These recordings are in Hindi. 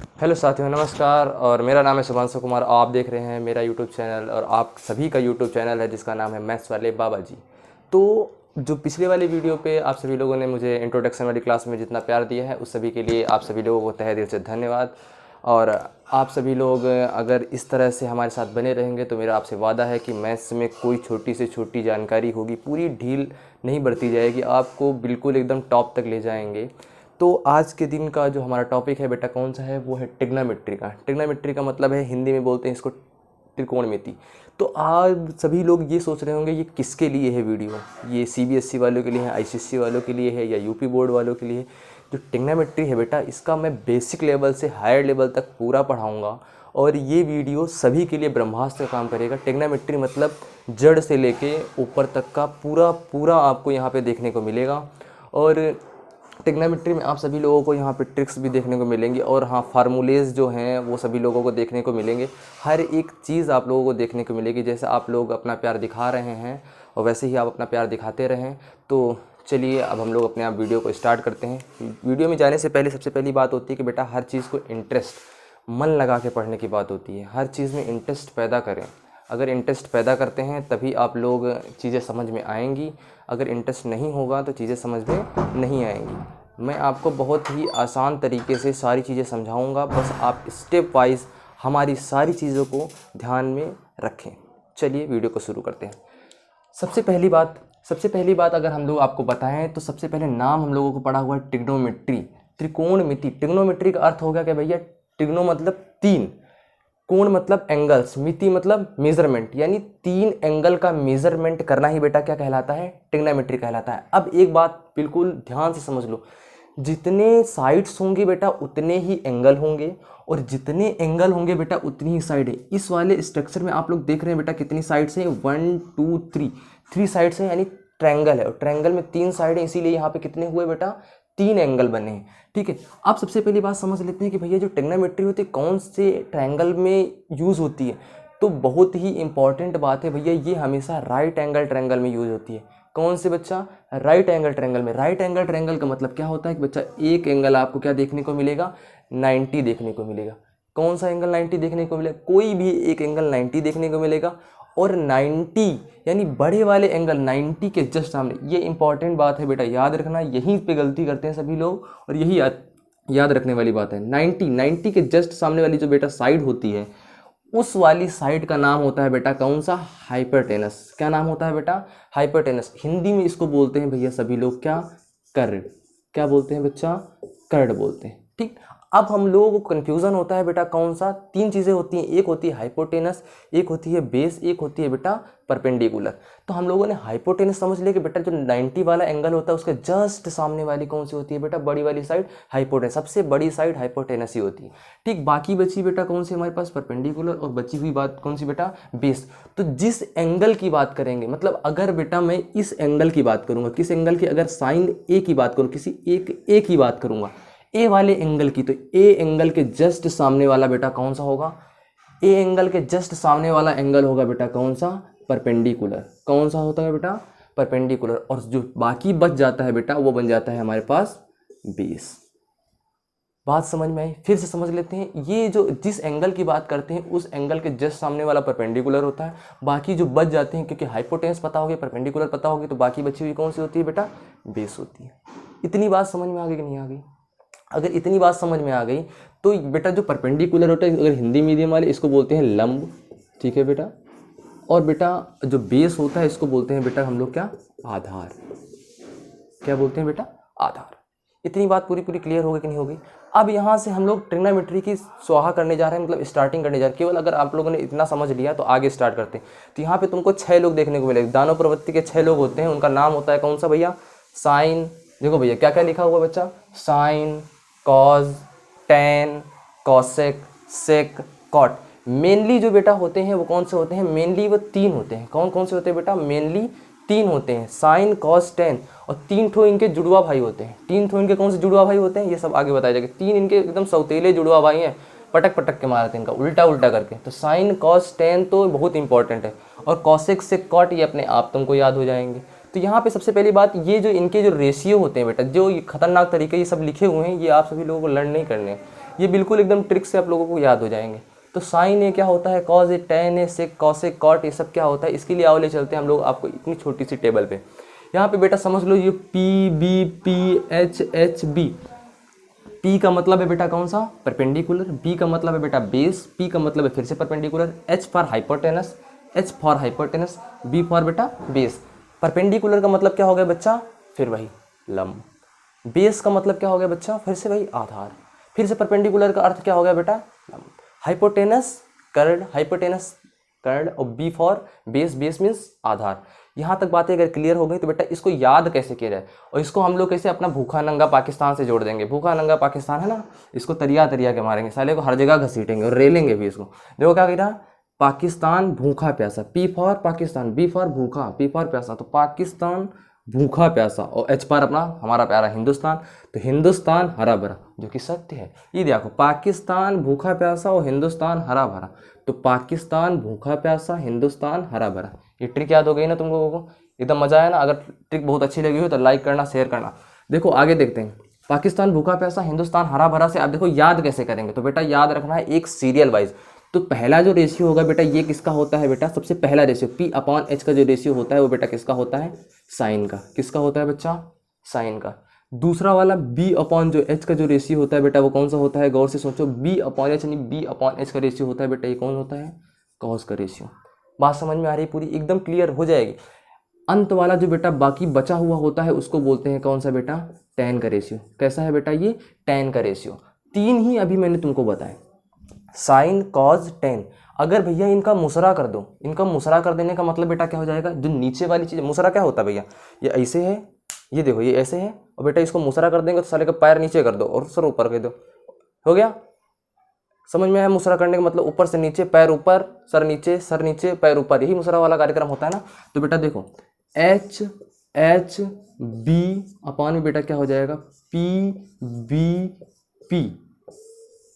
हेलो साथियों, नमस्कार। और मेरा नाम है शुभांशु कुमार। आप देख रहे हैं मेरा यूट्यूब चैनल, और आप सभी का यूट्यूब चैनल है जिसका नाम है मैथ्स वाले बाबा जी। तो जो पिछले वाले वीडियो पे आप सभी लोगों ने मुझे इंट्रोडक्शन वाली क्लास में जितना प्यार दिया है, उस सभी के लिए आप सभी लोगों को तहे दिल से धन्यवाद। और आप सभी लोग अगर इस तरह से हमारे साथ बने रहेंगे तो मेरा आपसे वादा है कि मैथ्स में कोई छोटी से छोटी जानकारी होगी, पूरी ढील नहीं बरती जाएगी, आपको बिल्कुल एकदम टॉप तक ले जाएंगे। तो आज के दिन का जो हमारा टॉपिक है बेटा कौन सा है, वो है ट्रिग्नोमेट्री का। ट्रिग्नोमेट्री का मतलब है, हिंदी में बोलते हैं इसको त्रिकोणमिति। तो आज सभी लोग ये सोच रहे होंगे ये किसके लिए है वीडियो, ये सीबीएसई वालों के लिए है, आईसीएसई वालों के लिए है, या यूपी बोर्ड वालों के लिए है। जो ट्रिग्नोमेट्री है बेटा, इसका मैं बेसिक लेवल से हायर लेवल तक पूरा पढ़ाऊँगा, और ये वीडियो सभी के लिए ब्रह्मास्त्र का काम करेगा। ट्रिग्नोमेट्री मतलब जड़ से लेके ऊपर तक का पूरा पूरा आपको यहाँ पे देखने को मिलेगा। और ट्रिग्नोमेट्री में आप सभी लोगों को यहाँ पे ट्रिक्स भी देखने को मिलेंगी, और हाँ, फार्मूलेज जो हैं वो सभी लोगों को देखने को मिलेंगे। हर एक चीज़ आप लोगों को देखने को मिलेगी। जैसे आप लोग अपना प्यार दिखा रहे हैं और वैसे ही आप अपना प्यार दिखाते रहें। तो चलिए अब हम लोग अपने आप वीडियो को स्टार्ट करते हैं। वीडियो में जाने से पहले सबसे पहली बात होती है कि बेटा हर चीज़ को इंटरेस्ट, मन लगा के पढ़ने की बात होती है। हर चीज़ में इंटरेस्ट पैदा करें। अगर इंटरेस्ट पैदा करते हैं तभी आप लोग चीज़ें समझ में आएंगी। अगर इंटरेस्ट नहीं होगा तो चीज़ें समझ में नहीं आएंगी। मैं आपको बहुत ही आसान तरीके से सारी चीज़ें समझाऊंगा, बस आप स्टेप वाइज हमारी सारी चीज़ों को ध्यान में रखें। चलिए वीडियो को शुरू करते हैं। सबसे पहली बात अगर हम लोग आपको बताएं तो सबसे पहले नाम हम लोगों को पढ़ा हुआ है ट्रिग्नोमेट्री, त्रिकोणमिति। ट्रिग्नोमेट्री का अर्थ हो गया कि भैया ट्रिग्नो मतलब तीन, कोण मतलब एंगल्स, मिति मतलब मेजरमेंट, यानी तीन एंगल का मेजरमेंट करना ही बेटा क्या कहलाता है, ट्रिग्नोमेट्री कहलाता है। अब एक बात बिल्कुल ध्यान से समझ लो, जितने साइड्स होंगे बेटा उतने ही एंगल होंगे, और जितने एंगल होंगे बेटा उतनी ही साइड है। इस वाले स्ट्रक्चर में आप लोग देख रहे हैं बेटा कितनी साइड्स हैं, 1 2 3, 3 साइड्स हैं, यानी ट्रायंगल है, और ट्रायंगल में 3 साइड है, इसीलिए यहाँ पे कितने हुए बेटा, 3 एंगल बने हैं। ठीक है, आप सबसे पहली बात समझ लेते हैं कि भैया जो ट्रिग्नोमेट्री होती है कौन से ट्रायंगल में यूज़ होती है। तो बहुत ही इंपॉर्टेंट बात है भैया, ये हमेशा राइट एंगल ट्रायंगल में यूज़ होती है। कौन से बच्चा, राइट एंगल ट्रायंगल में। राइट एंगल ट्रायंगल का मतलब क्या होता है कि बच्चा एक एंगल आपको क्या देखने को मिलेगा, 90 देखने को मिलेगा। कौन सा एंगल 90 देखने को मिलेगा, कोई भी एक एंगल 90 देखने को मिलेगा। और 90 यानी बड़े वाले एंगल 90 के जस्ट सामने, ये इंपॉर्टेंट बात है बेटा, याद रखना। यहीं पे गलती करते हैं सभी लोग, और यही याद रखने वाली बात है। 90 के जस्ट सामने वाली जो बेटा साइड होती है, उस वाली साइड का नाम होता है बेटा कौन सा, हाइपरटेनस। क्या नाम होता है बेटा, हाइपरटेनस। हिंदी में इसको बोलते हैं भैया सभी लोग क्या, कर्ड। क्या बोलते हैं बच्चा, कर्ड बोलते हैं। ठीक, अब हम लोगों को कन्फ्यूज़न होता है बेटा कौन सा, 3 चीज़ें होती हैं, एक होती है हाइपोटेनस, एक होती है बेस, एक होती है बेटा परपेंडिकुलर। तो हम लोगों ने हाइपोटेनस समझ लिया कि बेटा जो 90 वाला एंगल होता है उसके जस्ट सामने वाली कौन सी होती है बेटा, बड़ी वाली साइड हाइपोटेनस, सबसे बड़ी साइड हाइपोटेनस ही होती है। ठीक, बाकी बची बेटा कौन सी हमारे पास, परपेंडिकुलर, और बची हुई बात कौन सी बेटा, बेस। तो जिस एंगल की बात करेंगे, मतलब अगर बेटा मैं इस एंगल की बात करूँगा, किस एंगल की, अगर साइन ए की बात करूँ, किसी एक ए की बात करूँगा, ए वाले एंगल की, तो ए एंगल के जस्ट सामने वाला बेटा कौन सा होगा, ए एंगल के जस्ट सामने वाला एंगल होगा बेटा कौन सा, परपेंडिकुलर। कौन सा होता है बेटा, परपेंडिकुलर। और जो बाकी बच जाता है बेटा वो बन जाता है हमारे पास बेस। बात समझ में आई, फिर से समझ लेते हैं। ये जो जिस एंगल की बात करते हैं उस एंगल के जस्ट सामने वाला परपेंडिकुलर होता है। बाकी जो बच जाते हैं, क्योंकि हाइपोटेनस पता होगी, परपेंडिकुलर पता होगी, तो बाकी बची हुई कौन सी होती है बेटा, बेस होती है। इतनी बात समझ में आ गई कि नहीं आ गई? अगर इतनी बात समझ में आ गई तो बेटा जो परपेंडिकुलर होता है, अगर हिंदी मीडियम वाले इसको बोलते हैं लंब। ठीक है बेटा, और बेटा जो बेस होता है इसको बोलते हैं बेटा हम लोग क्या, आधार। क्या बोलते हैं बेटा, आधार। इतनी बात पूरी क्लियर हो गई कि नहीं होगी? अब यहाँ से हम लोग ट्रिग्नोमेट्री की स्वाहा करने जा रहे हैं, मतलब स्टार्टिंग करने जा रहे हैं। केवल अगर आप लोगों ने इतना समझ लिया तो आगे स्टार्ट करते हैं। तो यहाँ पे तुमको 6 लोग देखने को मिलेंगे। दानव प्रवृत्ति के 6 लोग होते हैं, उनका नाम होता है कौन सा भैया, साइन। देखो भैया क्या क्या लिखा हुआ बच्चा, साइन, कॉज, टेन, कॉसेक, सेक, कॉट। मेनली जो बेटा होते हैं वो कौन से होते हैं, मेनली वो 3 होते हैं। कौन कौन से होते हैं बेटा, मेनली 3 होते हैं, साइन, कॉस, टेन। और 3 ठो इनके जुड़वा भाई होते हैं। 3 ठो इनके कौन से जुड़वा भाई होते हैं, ये सब आगे बताया जाएगा। 3 इनके एकदम सौतेले जुड़वा भाई हैं, पटक पटक के मारते हैं इनका, उल्टा उल्टा करके। तो साइन, कॉस, टेन तो बहुत इंपॉर्टेंट है, और कॉसेक, सेक, कॉट ये अपने आप तुमको याद हो जाएंगे। तो यहाँ पे सबसे पहली बात, ये जो इनके जो रेशियो होते हैं बेटा, जो खतरनाक तरीके ये सब लिखे हुए हैं, ये आप सभी लोगों को लर्न नहीं करने हैं। ये बिल्कुल एकदम ट्रिक से आप लोगों को याद हो जाएंगे। तो साइन ए क्या होता है, कॉज ए, टेन ए, सेक, कॉसेक, कॉट, ये सब क्या होता है, इसके लिए आओ ले चलते हैं हम लोग आपको इतनी छोटी सी टेबल पे। यहाँ पे बेटा समझ लो ये P B P H H B. P का मतलब है बेटा कौन सा, परपेंडिकुलर। बी का मतलब है बेटा बेस। पी का मतलब है फिर से perpendicular. H for hypotenuse, H for hypotenuse, B for बेटा बेस। परपेंडिकुलर का मतलब क्या हो गया बच्चा, फिर वही लंब। बेस का मतलब क्या हो गया बच्चा, फिर से वही आधार। फिर से परपेंडिकुलर का अर्थ क्या हो गया बेटा, लंब। हाइपोटेनस कर्ड, हाइपोटेनस कर्ड, और B for base, base means आधार। यहाँ तक बातें अगर क्लियर हो गई तो बेटा इसको याद कैसे किया जाए, और इसको हम लोग कैसे अपना भूखा नंगा पाकिस्तान से जोड़ देंगे। भूखा नंगा पाकिस्तान है ना, इसको तरिया तरिया के मारेंगे, साले को हर जगह घसीटेंगे और रेलेंगे भी इसको। देखो क्या कह रहा, पाकिस्तान भूखा प्यासा, P for Pakistan, B for भूखा, पी फॉर प्यासा, तो पाकिस्तान भूखा प्यासा, और एच पर अपना हमारा प्यारा हिंदुस्तान, तो हिंदुस्तान हरा भरा, जो कि सत्य है। ये देखो पाकिस्तान भूखा प्यासा और हिंदुस्तान हरा भरा, तो पाकिस्तान भूखा प्यासा, हिंदुस्तान हरा भरा। ये ट्रिक याद हो गई ना तुम लोगों को, एकदम मजा आया ना। अगर ट्रिक बहुत अच्छी लगी हो तो लाइक करना, शेयर करना। देखो आगे देखते हैं, पाकिस्तान भूखा प्यासा, हिंदुस्तान हरा भरा से आप देखो याद कैसे करेंगे। तो बेटा याद रखना है एक सीरियल वाइज। तो पहला जो रेशियो होगा बेटा ये किसका होता है बेटा, सबसे पहला रेशियो पी अपॉन एच का जो रेशियो होता है वो बेटा किसका होता है, साइन का। किसका होता है बच्चा, साइन का। दूसरा वाला बी अपॉन जो एच का जो रेशियो होता है बेटा वो कौन सा होता है, गौर से सोचो। बी अपॉन एच यानी बी अपॉन एच का रेशियो होता है बेटा, ये कौन होता है, कॉस का रेशियो। बात समझ में आ रही है पूरी, एकदम क्लियर हो जाएगी। अंत वाला जो बेटा बाकी बचा हुआ होता है उसको बोलते हैं कौन सा बेटा, टैन का रेशियो। कैसा है बेटा ये, टैन का रेशियो। तीन ही अभी मैंने तुमको बताया, साइन कॉज टैन। अगर भैया इनका मुसरा कर दो, इनका मुसरा कर देने का मतलब बेटा क्या हो जाएगा, जो नीचे वाली चीज़, मुसरा क्या होता है भैया, ये ऐसे है, ये देखो ये ऐसे है, और बेटा इसको मुसरा कर देंगे तो साले का पैर नीचे कर दो और सर ऊपर कर दो, हो गया। समझ में आया, मुसरा करने का मतलब ऊपर से नीचे, पैर ऊपर, सर नीचे पैर ऊपर, यही मुसरा वाला कार्यक्रम होता है ना। तो बेटा देखो एच एच बी अपॉन में बेटा क्या हो जाएगा, पी बी पी।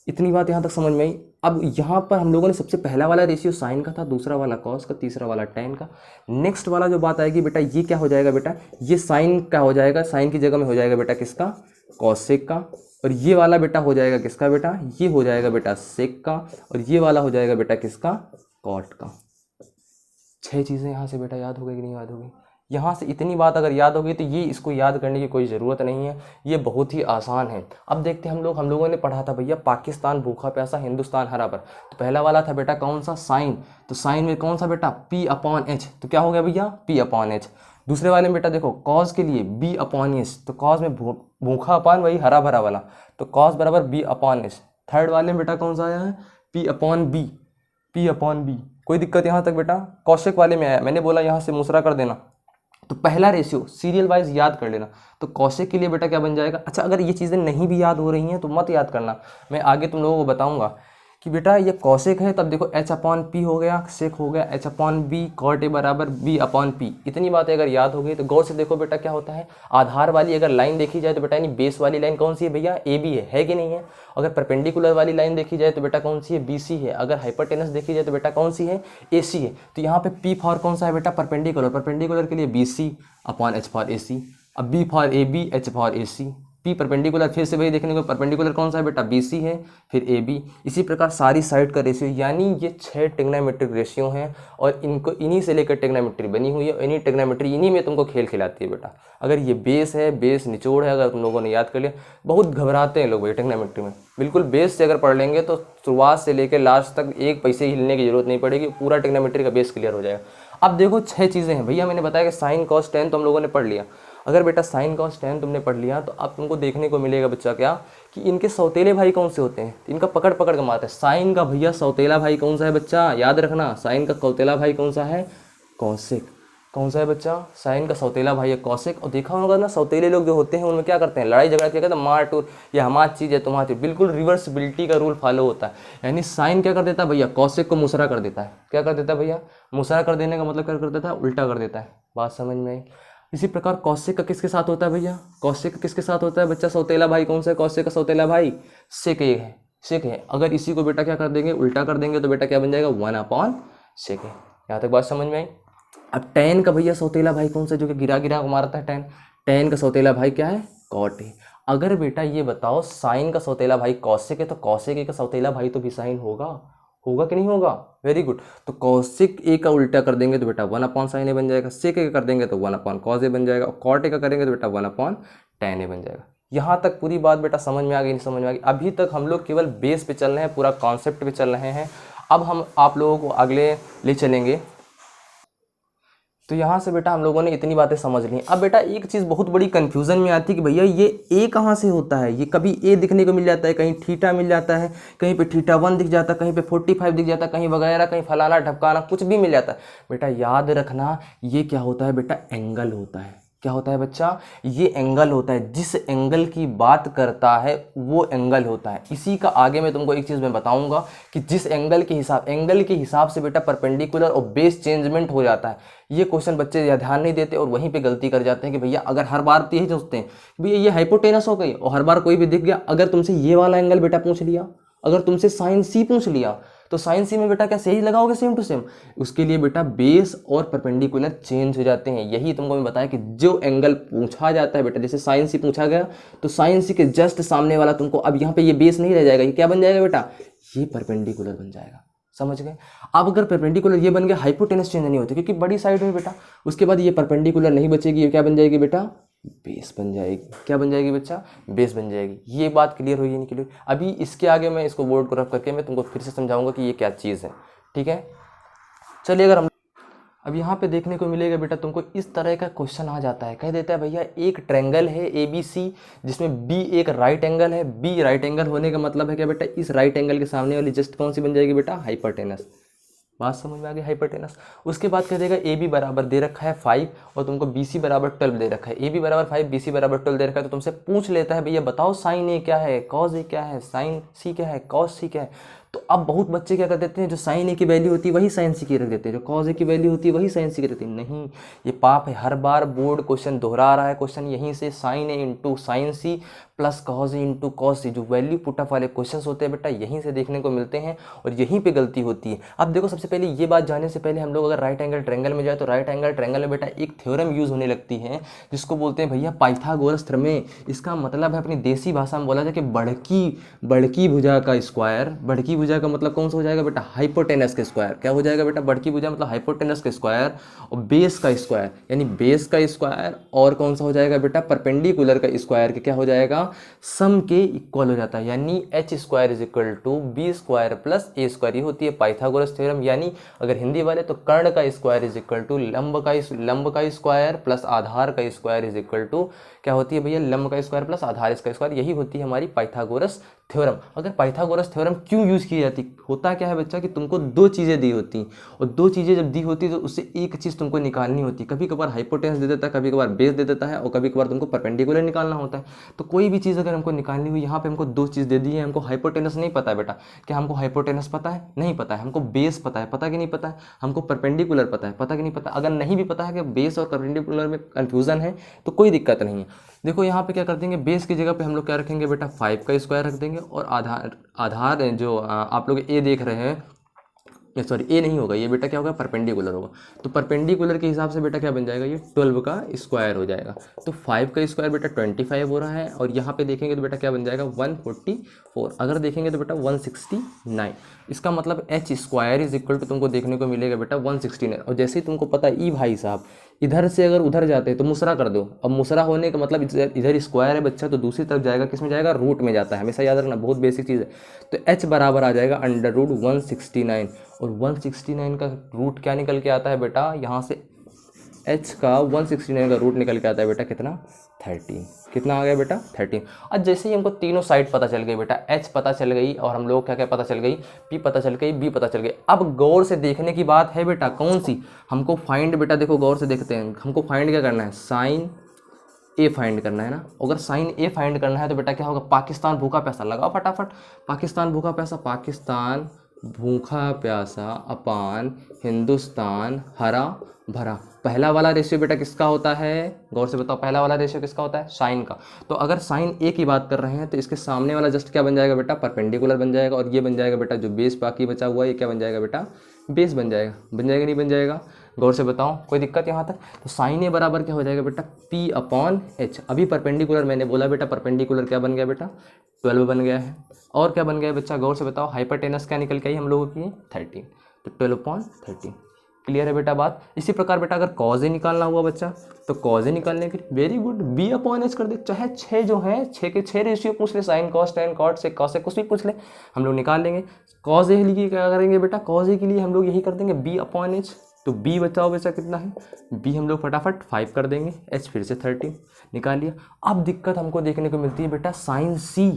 इतनी बात यहाँ तक समझ में आई। अब यहाँ पर हम लोगों ने सबसे पहला वाला रेशियो साइन का था, दूसरा वाला कॉस का, तीसरा वाला टैन का। नेक्स्ट वाला जो बात आएगी बेटा ये क्या हो जाएगा बेटा, ये साइन का हो जाएगा, साइन की जगह में हो जाएगा बेटा किसका, कॉसेक का। और ये वाला बेटा हो जाएगा किसका बेटा, ये हो जाएगा बेटा सेक का, और ये वाला हो जाएगा बेटा किसका, कॉट का। 6 चीज़ें यहाँ से बेटा याद हो गई कि नहीं याद हो गई। यहाँ से इतनी बात अगर याद हो गई तो ये इसको याद करने की कोई ज़रूरत नहीं है, ये बहुत ही आसान है। अब देखते हैं हम लोगों ने पढ़ा था भैया पाकिस्तान भूखा प्यासा, हिंदुस्तान हरा भरा। तो पहला वाला था बेटा कौन सा, साइन। तो साइन में कौन सा बेटा, पी अपॉन एच, तो क्या हो गया भैया, पी अपॉन एच। दूसरे वाले में बेटा देखो कॉज के लिए बी अपॉन एच, तो कॉज में भूखा अपॉन वही हरा भरा वाला, तो कॉज बराबर बी अपॉन एच। थर्ड वाले में बेटा कौन सा आया है, P upon B, P upon B. कोई दिक्कत यहाँ तक बेटा, कौशिक वाले में आया, मैंने बोला यहाँ से मुसरा कर देना। तो पहला रेशियो सीरियल वाइज याद कर लेना। तो कौशिक के लिए बेटा क्या बन जाएगा, अच्छा अगर ये चीज़ें नहीं भी याद हो रही हैं तो मत याद करना, मैं आगे तुम लोगों को बताऊंगा कि बेटा ये कौशिक है, तब देखो एच अपॉन पी हो गया, सेक हो गया, H upon B, cot A बराबर बी अपॉन पी। इतनी बातें अगर याद हो गई तो गौर से देखो बेटा क्या होता है, आधार वाली अगर लाइन देखी जाए तो बेटा यानी बेस वाली लाइन कौन सी है भैया, ए बी है कि नहीं है। अगर परपेंडिकुलर वाली लाइन देखी जाए तो बेटा कौन सी है, बी सी है। अगर हाइपोटेनस देखी जाए तो बेटा कौन सी है, ए सी है। तो यहाँ पे पी फॉर कौन सा है बेटा, परपेंडिकुलर, परपेंडिकुलर के लिए B C upon H for A C. अब B for A B, H for A C. P perpendicular, फिर से वही देखने को, परपेंडिकुलर कौन सा है बेटा, बी सी है, फिर ए बी। इसी प्रकार सारी साइड का रेशियो, यानी ये 6 ट्रिग्नोमेट्रिक रेशियो हैं और इनको इन्हीं से लेकर ट्रिग्नोमेट्री बनी हुई है, और इन्हीं ट्रिग्नोमेट्री इन्हीं में तुमको खेल खिलाती है बेटा। अगर ये बेस है, बेस निचोड़ है, अगर तुम लोगों ने याद कर लिया, बहुत घबराते हैं लोग भाई ट्रिग्नोमेट्री में। बिल्कुल बेस से अगर पढ़ लेंगे तो शुरुआत से लेकर लास्ट तक एक पैसे हिलने की जरूरत नहीं पड़ेगी, पूरा ट्रिग्नोमेट्री का बेस क्लियर हो जाएगा। अब देखो 6 चीज़ें हैं भैया, मैंने बताया कि साइन कॉस टेन तो हम लोगों ने पढ़ लिया। अगर बेटा साइन कॉस टेन तुमने पढ़ लिया तो अब तुमको देखने को मिलेगा बच्चा क्या, कि इनके सौतेले भाई कौन से होते हैं, तो इनका पकड़ पकड़ के मारते हैं। साइन का भैया सौतेला भाई कौन सा है बच्चा, याद रखना, साइन का सौतेला भाई कौन सा है, कौशिक। कौन सा है बच्चा, साइन का सौतेला भाई है कौशिक। और देखा होगा ना सौतेले लोग जो होते हैं उनमें क्या करते हैं, लड़ाई झगड़ा क्या करते हैं, मार टूर, ये हमारी चीज़ है तुम्हारी चीज़, बिल्कुल रिवर्सिबिलिटी का रूल फॉलो होता है। यानी साइन क्या कर देता है भैया, कौशिक को मुसरा कर देता है। क्या कर देता है भैया, मुसरा कर देने का मतलब क्या कर देता है, उल्टा कर देता है। बात समझ में आई। इसी प्रकार कौशिक का किसके साथ होता है भैया, कौशिक का किसके साथ होता है बच्चा, सौतेला भाई कौन सा है, कौशिक का सौतेला भाई सेक है, सेक है। अगर इसी को बेटा क्या कर देंगे, उल्टा कर देंगे तो बेटा क्या बन जाएगा, 1 अपॉन सेक है। यहाँ तक बात समझ में आई। अब टैन का भैया सौतेला भाई कौन सा, जो कि गिरा गिरा को मारता है टैन, टैन का सौतेला भाई क्या है, कॉट है। अगर बेटा ये बताओ साइन का सौतेला भाई कौशिक है, तो कौशिक ए का सौतेला भाई तो भी साइन होगा, होगा कि नहीं होगा? Very good. तो कौशिक ए का उल्टा कर देंगे तो बेटा 1/sin ए बन जाएगा, सेक ए का कर देंगे तो 1/cos ए बन जाएगा, और कॉट ए का करेंगे तो बेटा 1/tan ए बन जाएगा। यहाँ तक पूरी बात बेटा समझ में आ गई, नहीं समझ में आ गई? अभी तक हम लोग केवल बेस पे चल रहे हैं, पूरा कॉन्सेप्ट पे चल रहे हैं। अब हम आप लोगों को अगले ले चलेंगे। तो यहाँ से बेटा हम लोगों ने इतनी बातें समझ ली। अब बेटा एक चीज़ बहुत बड़ी कन्फ्यूज़न में आती है कि भैया ये ए कहाँ से होता है? ये कभी ए दिखने को मिल जाता है, कहीं थीटा मिल जाता है, कहीं पे θ1 दिख जाता है, कहीं पे 45 दिख जाता है, कहीं वगैरह, कहीं फलाना ढपकाना कुछ भी मिल जाता है। बेटा याद रखना ये क्या होता है बेटा? एंगल होता है। क्या होता है बच्चा? ये एंगल होता है। जिस एंगल की बात करता है वो एंगल होता है। इसी का आगे मैं तुमको एक चीज़ मैं बताऊंगा कि जिस एंगल के हिसाब से बेटा परपेंडिकुलर और बेस चेंजमेंट हो जाता है। ये क्वेश्चन बच्चे या ध्यान नहीं देते और वहीं पे गलती कर जाते हैं कि भैया अगर हर बार तो यही सोचते हैं भैया ये हाइपोटेनस हो गई, और हर बार कोई भी दिख गया। अगर तुमसे ये वाला एंगल बेटा पूछ लिया, अगर तुमसे साइन सी पूछ लिया, तो साइन सी में बेटा क्या सही लगाओगे सेम टू सेम? उसके लिए बेटा बेस और परपेंडिकुलर चेंज हो जाते हैं। यही तुमको मैं बताया कि जो एंगल पूछा जाता है बेटा, जैसे साइन सी पूछा गया तो साइन सी के जस्ट सामने वाला तुमको, अब यहाँ पे ये बेस नहीं रह जाएगा, ये क्या बन जाएगा बेटा? ये परपेंडिकुलर बन जाएगा। समझ गए? अब अगर परपेंडिकुलर ये बन गया, हाइपोटेनस चेंज नहीं होती क्योंकि बड़ी साइड में बेटा, उसके बाद ये परपेंडिकुलर नहीं बचेगी, ये क्या बन जाएगी बेटा? बेस बन जाएगी। क्या बन जाएगी बच्चा? बेस बन जाएगी। ये बात क्लियर हुई नहीं क्लियर? अभी इसके आगे मैं इसको बोर्ड को रफ करके मैं तुमको फिर से समझाऊंगा कि ये क्या चीज़ है। ठीक है, चलिए। अगर हम अब यहाँ पे देखने को मिलेगा बेटा तुमको इस तरह का क्वेश्चन आ जाता है, कह देता है भैया एक ट्रायंगल है ABC जिसमें B एक राइट एंगल है। B राइट एंगल होने का मतलब है क्या बेटा? इस राइट एंगल के सामने वाली जस्ट कौन सी बन जाएगी बेटा? हाइपोटेनस। बात समझ में आ गई? हाइपोटेनस। उसके बाद कह देगा AB बराबर दे रखा है 5 और तुमको BC बराबर 12 दे रखा है। AB बराबर 5 BC बराबर 12 दे रखा है, तो तुमसे पूछ लेता है भैया बताओ साइन A क्या है, कॉस A क्या है, साइन C क्या है, कॉस C क्या है। तो अब बहुत बच्चे क्या कर देते हैं, जो साइन A की वैल्यू होती है वही साइन C की रख देते हैं, जो कॉस A की वैल्यू होती है वही साइन C की रखते हैं। नहीं, ये पाप है। हर बार बोर्ड क्वेश्चन दोहरा रहा है क्वेश्चन यहीं से, sine A into sine C plus cos A into cos C। जो वैल्यू पुट अप वाले क्वेश्चन होते हैं बेटा यहीं से देखने को मिलते हैं और यहीं पे गलती होती है। अब देखो सबसे पहले ये बात जानने से पहले हम लोग अगर राइट एंगल ट्रायंगल में जाए तो राइट एंगल ट्रायंगल में बेटा एक थ्योरम यूज होने लगती है जिसको बोलते हैं भैया पाइथागोरस थ्योरम। इसका मतलब है अपनी देसी भाषा में बोला जाए कि बढ़की भुजा का स्क्वायर। बढ़की भुजा का मतलब कौन सा हो जाएगा बेटा? हाइपोटेनस का स्क्वायर। क्या हो जाएगा बेटा? बढ़की भुजा मतलब हाइपोटेनस का स्क्वायर और बेस का स्क्वायर, यानी बेस का स्क्वायर और कौन सा हो जाएगा बेटा? परपेंडिकुलर का स्क्वायर के क्या हो जाएगा? सम के इक्वल हो जाता है, यानी h square is equal to B square plus A square. ये होती है पाइथागोरस थ्योरम। यानी अगर हिंदी वाले तो कर्ण का स्क्वायर इज इक्वल टू लंब का स्क्वायर प्लस आधार का स्क्वायर इज इक्वल टू क्या होती है भैया? लंब का स्क्वायर प्लस आधार इसका स्क्वायर। यही होती है हमारी पाइथागोरस थ्योरम। अगर पाइथागोरस थ्योरम क्यों यूज की जाती? होता क्या है बच्चा कि तुमको दो चीज़ें दी होती और दो चीज़ें जब दी होती तो उससे एक चीज़ तुमको निकालनी होती। कभी कभार हाइपोटेनस दे देता है, कभी कभार बेस दे देता है और कभी कभार तुमको परपेंडिकुलर निकालना होता है। तो कोई भी चीज़ अगर हमको निकालनी हुई, यहाँ पे हमको दो चीज़ दे दी है। हमको हाइपोटेनस नहीं पता है बेटा, क्या हमको हाइपोटेनस पता है? नहीं पता है। हमको बेस पता है, पता कि नहीं पता है? हमको परपेंडिकुलर पता है, पता कि नहीं पता? अगर नहीं भी पता है कि बेस और परपेंडिकुलर में कन्फ्यूजन है तो कोई दिक्कत नहीं है। देखो यहाँ पे क्या कर देंगे, बेस की जगह पे हम लोग क्या रखेंगे बेटा? 5 का स्क्वायर रख देंगे और आधार जो आप लोग ए देख रहे हैं, सॉरी ए नहीं होगा ये बेटा, क्या होगा? परपेंडिकुलर होगा। तो परपेंडिकुलर के हिसाब से बेटा क्या बन जाएगा? ये 12 का स्क्वायर हो जाएगा। तो 5 का स्क्वायर बेटा 25 हो रहा है और यहाँ पे देखेंगे तो बेटा क्या बन जाएगा? 144। अगर देखेंगे तो बेटा 169। इसका मतलब h square is equal to तुमको देखने को मिलेगा बेटा 169। और जैसे ही तुमको पता है भाई साहब इधर से अगर उधर जाते हैं तो मुसरा कर दो। अब मुसरा होने का मतलब इधर स्क्वायर है बच्चा तो दूसरी तरफ जाएगा, किस में जाएगा? रूट में जाता है। हमेशा याद रखना, बहुत बेसिक चीज़ है। तो h बराबर आ जाएगा √169 और 169 का रूट क्या निकल के आता है बेटा? यहाँ से h का 169 का रूट निकल के आता है बेटा कितना? 13। कितना आ गया बेटा? 13। अब जैसे ही हमको तीनों साइड पता चल गई बेटा, h पता चल गई और हम लोग क्या क्या पता चल गई? p पता चल गई, b पता चल गई। अब गौर से देखने की बात है बेटा, कौन सी? हमको फाइंड बेटा, देखो गौर से देखते हैं, हमको फाइंड क्या करना है? साइन ए फाइंड करना है ना। अगर साइन ए फाइंड करना है तो बेटा क्या होगा? पाकिस्तान भूखा प्यासा लगाओ फटाफट। पाकिस्तान भूखा प्यासा, पाकिस्तान भूखा प्यासा अपान हिंदुस्तान हरा भरा। पहला वाला रेशियो बेटा किसका होता है? गौर से बताओ, पहला वाला रेशियो किसका होता है? साइन का। तो अगर साइन ए की बात कर रहे हैं तो इसके सामने वाला जस्ट क्या बन जाएगा बेटा? परपेंडिकुलर बन जाएगा और ये बन जाएगा बेटा जो बेस बाकी बचा हुआ है, ये क्या बन जाएगा बेटा? बेस बन जाएगा। बन जाएगा नहीं बन जाएगा? गौर से बताओ, कोई दिक्कत यहाँ तक? तो साइन ए बराबर क्या हो जाएगा बेटा, पी अपॉन एच। अभी परपेंडिकुलर मैंने बोला बेटा, परपेंडिकुलर क्या बन गया बेटा, 12 बन गया है। और क्या बन गया बच्चा, गौर से बताओ, हाइपोटेनस क्या निकल के आई हम लोगों की, 13, तो 12/13। क्लियर है बेटा बात? इसी प्रकार बेटा अगर कॉज ए निकालना हुआ बच्चा, तो कॉज ए निकालने के लिए very good, B upon H कर दे। चाहे 6 जो है, 6 के 6 रेशियो पूछ ले, साइन कॉस टेन कॉट से कॉस से कुछ भी पूछ ले, हम लोग निकाल लेंगे। कॉज ए लिए क्या करेंगे बेटा, कॉज ए के लिए हम लोग यही कर देंगे बी अपॉन एच। तो बी बचाओ बच्चा कितना है, बी हम लोग फटाफट 5 कर देंगे, एच फिर से 13 निकाल लिया। अब दिक्कत हमको देखने को मिलती है बेटा साइन सी।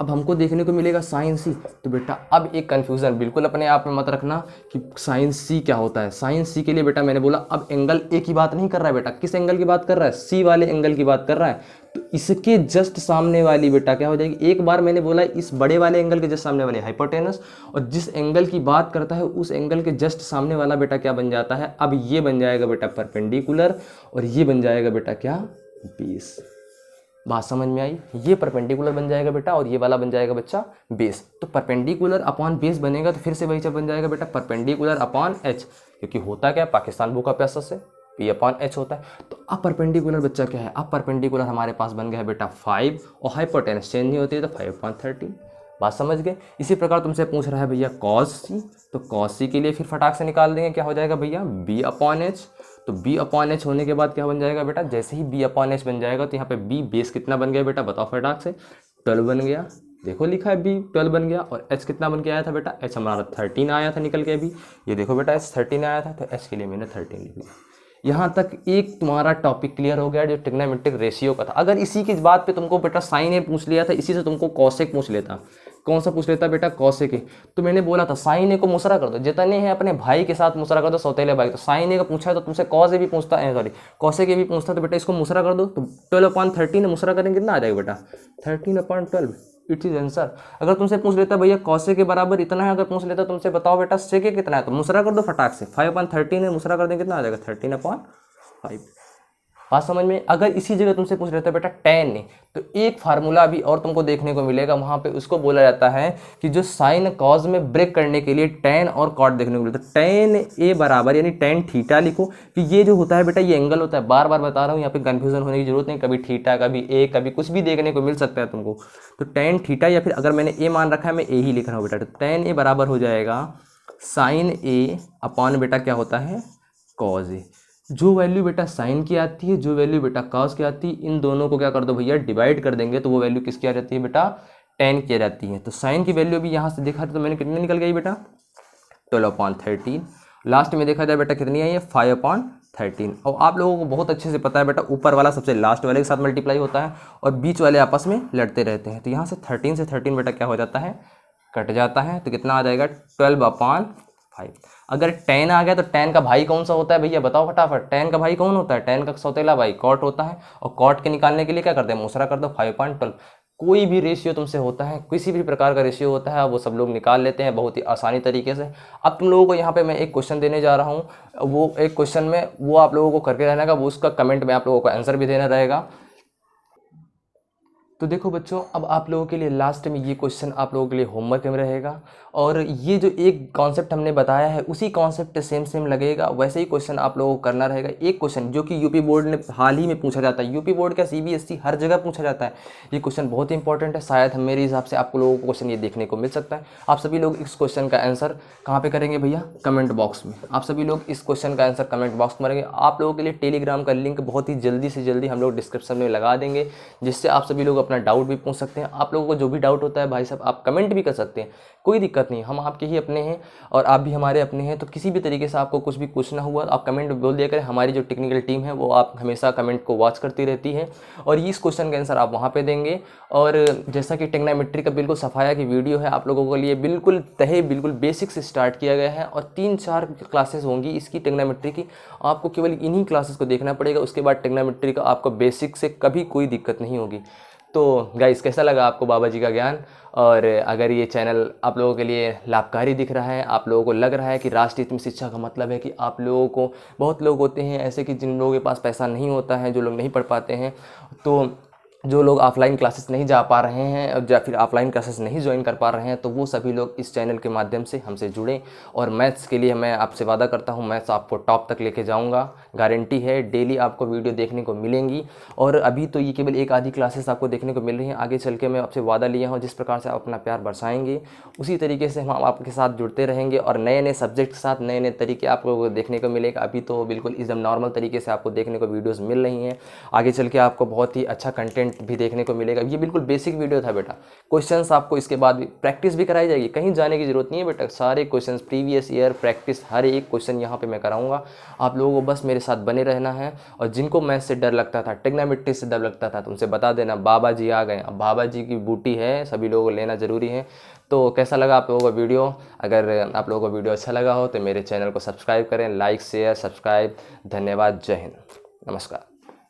अब हमको देखने को मिलेगा साइन सी। तो बेटा अब एक कन्फ्यूज़न बिल्कुल अपने आप में मत रखना कि साइन सी क्या होता है। साइन सी के लिए बेटा मैंने बोला अब एंगल ए की बात नहीं कर रहा है बेटा, किस एंगल की बात कर रहा है, सी वाले एंगल की बात कर रहा है। तो इसके जस्ट सामने वाली बेटा क्या हो जाएगी, एक बार मैंने बोला इस बड़े वाले एंगल के जस्ट सामने वाले हाइपोटेनस, और जिस एंगल की बात करता है उस एंगल के जस्ट सामने वाला बेटा क्या बन जाता है, अब ये बन जाएगा बेटा परपेंडिकुलर, और ये बन जाएगा बेटा क्या, बेस। बात समझ में आई? ये परपेंडिकुलर बन जाएगा बेटा और ये वाला बन जाएगा बच्चा बेस। तो परपेंडिकुलर अपॉन बेस बनेगा तो फिर से वही बन जाएगा बेटा परपेंडिकुलर अपॉन एच, क्योंकि होता क्या पाकिस्तान बुक का पैसा से पी अपॉन एच होता है। तो अब परपेंडिकुलर बच्चा क्या है, अब परपेंडिकुलर हमारे पास बन गया है बेटा 5, और हाइपोटेनस चेंज नहीं होती है तो 5/13। बात समझ गए? इसी प्रकार तुमसे पूछ रहा है भैया कॉस सी, तो कॉस सी के लिए फिर फटाक से निकाल देंगे, क्या हो जाएगा भैया बी अपॉन एच। तो बी अपॉन एच होने के बाद क्या बन जाएगा बेटा, जैसे ही बी अपॉन एच बन जाएगा तो यहाँ पे बी बेस कितना बन गया बेटा, बताओ फटाक से, 12 बन गया। देखो लिखा है बी 12 बन गया, और एच कितना बन के आया था बेटा, एच हमारा 13 आया था निकल के अभी, ये देखो बेटा एच 13 आया था, तो एच के लिए मैंने 13 लिख दिया। यहाँ तक एक तुम्हारा टॉपिक क्लियर हो गया जो ट्रिग्नोमेट्रिक रेशियो का था। अगर इसी की बात पे तुमको बेटा साइन ए पूछ लिया था, इसी से तुमको कॉसेक पूछ लेता, कौन सा पूछ लेता बेटा, कॉसेक ए, तो मैंने बोला था साइन ए को मुसरा कर दो, जितने हैं अपने भाई के साथ मुसरा कर दो, सौतेले भाई। तो साइन ए का पूछा है तो तुमसे कॉस ए भी पूछता है, सॉरी कॉसेक ए भी पूछता, तो बेटा इसको मुसरा कर दो, तो 12/13 मुसरा करेंगे कितना आ जाएगा बेटा, 13/12। It is answer. अगर तुमसे पूछ लेता भैया कॉसे के बराबर इतना है, अगर पूछ लेता तुमसे बताओ बेटा सेके कितना है, तो मुसरा कर दो फटाक से, 5/13 है, मुसरा कर देंगे कितना आ जाएगा, 13/5। बात समझ में? अगर इसी जगह तुमसे पूछ लेता बेटा टेन ने, तो एक फार्मूला भी और तुमको देखने को मिलेगा, वहां पे उसको बोला जाता है कि जो साइन कॉज में ब्रेक करने के लिए टेन और कॉट देखने को मिलता है। टेन ए बराबर यानी टेन थीटा लिखो, कि ये जो होता है बेटा ये एंगल होता है, बार बार बता रहा हूँ, यहाँ पे कंफ्यूजन होने की जरूरत नहीं, कभी थीटा कभी ए कभी कुछ भी देखने को मिल सकता है तुमको। तो टेन थीटा, या फिर अगर मैंने ए मान रखा है मैं ए ही लिख रहा हूँ बेटा, तो टेन ए बराबर हो जाएगा साइन ए अपॉन बेटा क्या होता है, कॉज ए। जो वैल्यू बेटा साइन की आती है, जो वैल्यू बेटा कॉस की आती है, इन दोनों को क्या कर दो भैया डिवाइड कर देंगे, तो वो वैल्यू किसकी आ जाती है बेटा, टेन की आ जाती है। तो साइन की वैल्यू भी यहाँ से देखा तो मैंने कितनी निकल गई बेटा, 12/13। लास्ट में देखा जाए बेटा कितनी आई है, 5/13। और आप लोगों को बहुत अच्छे से पता है बेटा ऊपर वाला सबसे लास्ट वाले के साथ मल्टीप्लाई होता है और बीच वाले आपस में लड़ते रहते हैं। तो यहाँ से 13 से 13 बेटा क्या हो जाता है, कट जाता है, तो कितना आ जाएगा 12/5। अगर 10 आ गया तो 10 का भाई कौन सा होता है भैया बताओ फटाफट, 10 का भाई कौन होता है, 10 का सौतेला भाई कॉट होता है, और कॉट के निकालने के लिए क्या करते हैं, मुसरा कर दो, 5/12। कोई भी रेशियो तुमसे होता है, किसी भी प्रकार का रेशियो होता है, वो सब लोग निकाल लेते हैं बहुत ही आसानी तरीके से। अब तुम लोगों को यहाँ पे मैं एक क्वेश्चन देने जा रहा हूँ, वो एक क्वेश्चन में वो आप लोगों को करके रहने का, वो उसका कमेंट में आप लोगों को आंसर भी देना रहेगा। तो देखो बच्चों, अब आप लोगों के लिए लास्ट में ये क्वेश्चन आप लोगों के लिए होमवर्क में रहेगा, और ये जो एक कॉन्सेप्ट हमने बताया है उसी कॉन्सेप्ट सेम लगेगा, वैसे ही क्वेश्चन आप लोगों को करना रहेगा। एक क्वेश्चन जो कि यूपी बोर्ड ने हाल ही में पूछा जाता है, यूपी बोर्ड का सीबीएसई हर जगह पूछा जाता है, ये क्वेश्चन बहुत ही इंपॉर्टेंट है। शायद मेरे हिसाब से आप लोगों को क्वेश्चन ये देखने को मिल सकता है। आप सभी लोग इस क्वेश्चन का आंसर कहाँ पर करेंगे भैया, कमेंट बॉक्स में। आप सभी लोग इस क्वेश्चन का आंसर कमेंट बॉक्स में करेंगे। आप लोगों के लिए टेलीग्राम का लिंक बहुत ही जल्दी से जल्दी हम लोग डिस्क्रिप्शन में लगा देंगे, जिससे आप सभी लोग अपना डाउट भी पूछ सकते हैं। आप लोगों को जो भी डाउट होता है भाई साहब आप कमेंट भी कर सकते हैं, कोई दिक्कत नहीं, हम आपके ही अपने हैं और आप भी हमारे अपने हैं। तो किसी भी तरीके से आपको कुछ भी पूछना हुआ आप कमेंट में बोल दिया करें, हमारी जो टेक्निकल टीम है वो आप हमेशा कमेंट को वॉच करती रहती है, और इस क्वेश्चन का आंसर आप वहाँ पे देंगे। और जैसा कि ट्रिग्नोमेट्री का बिल्कुल सफाया की वीडियो है, आप लोगों के लिए बिल्कुल तहे बिल्कुल बेसिक से स्टार्ट किया गया है, और 3-4 क्लासेस होंगी इसकी ट्रिग्नोमेट्री की, आपको केवल इन्हीं क्लासेस को देखना पड़ेगा। उसके बाद ट्रिग्नोमेट्री का आपको बेसिक से कभी कोई दिक्कत नहीं होगी। तो गाइस कैसा लगा आपको बाबा जी का ज्ञान, और अगर ये चैनल आप लोगों के लिए लाभकारी दिख रहा है, आप लोगों को लग रहा है कि राष्ट्रीय हित में शिक्षा का मतलब है कि आप लोगों को, बहुत लोग होते हैं ऐसे कि जिन लोगों के पास पैसा नहीं होता है, जो लोग नहीं पढ़ पाते हैं, तो जो लोग ऑफलाइन क्लासेस नहीं जा पा रहे हैं और या फिर ऑफलाइन क्लासेस नहीं ज्वाइन कर पा रहे हैं, तो वो सभी लोग इस चैनल के माध्यम से हमसे जुड़ें। और मैथ्स के लिए मैं आपसे वादा करता हूँ, मैथ्स आपको टॉप तक लेके जाऊँगा, गारंटी है। डेली आपको वीडियो देखने को मिलेंगी। और अभी तो ये केवल एक आधी क्लासेस आपको देखने को मिल रही हैं, आगे चल के मैं आपसे वादा लिया हूँ जिस प्रकार से आप अपना प्यार बरसाएंगे उसी तरीके से हम आपके साथ जुड़ते रहेंगे और नए नए सब्जेक्ट के साथ नए नए तरीके आपको देखने को मिलेगा। अभी तो बिल्कुल एकदम नॉर्मल तरीके से आपको देखने को वीडियोज़ मिल रही हैं, आगे चल के आपको बहुत ही अच्छा कंटेंट भी देखने को मिलेगा। ये बिल्कुल बेसिक वीडियो था बेटा। क्वेश्चंस आपको इसके बाद भी प्रैक्टिस भी कराई जाएगी, कहीं जाने की जरूरत नहीं है बेटा। सारे क्वेश्चंस प्रीवियस ईयर प्रैक्टिस, हर एक क्वेश्चन यहाँ पे मैं कराऊंगा। आप लोगों को बस मेरे साथ बने रहना है। और जिनको मैथ्स से डर लगता था, ट्रिग्नोमेट्री से डर लगता था, तो उनसे बता देना बाबा जी आ गए। अब बाबा जी की बूटी है, सभी लोगों को लेना ज़रूरी है। तो कैसा लगा आप लोगों का वीडियो? अगर आप लोगों को वीडियो अच्छा लगा हो तो मेरे चैनल को सब्सक्राइब करें, लाइक शेयर सब्सक्राइब। धन्यवाद, जय हिंद, नमस्कार।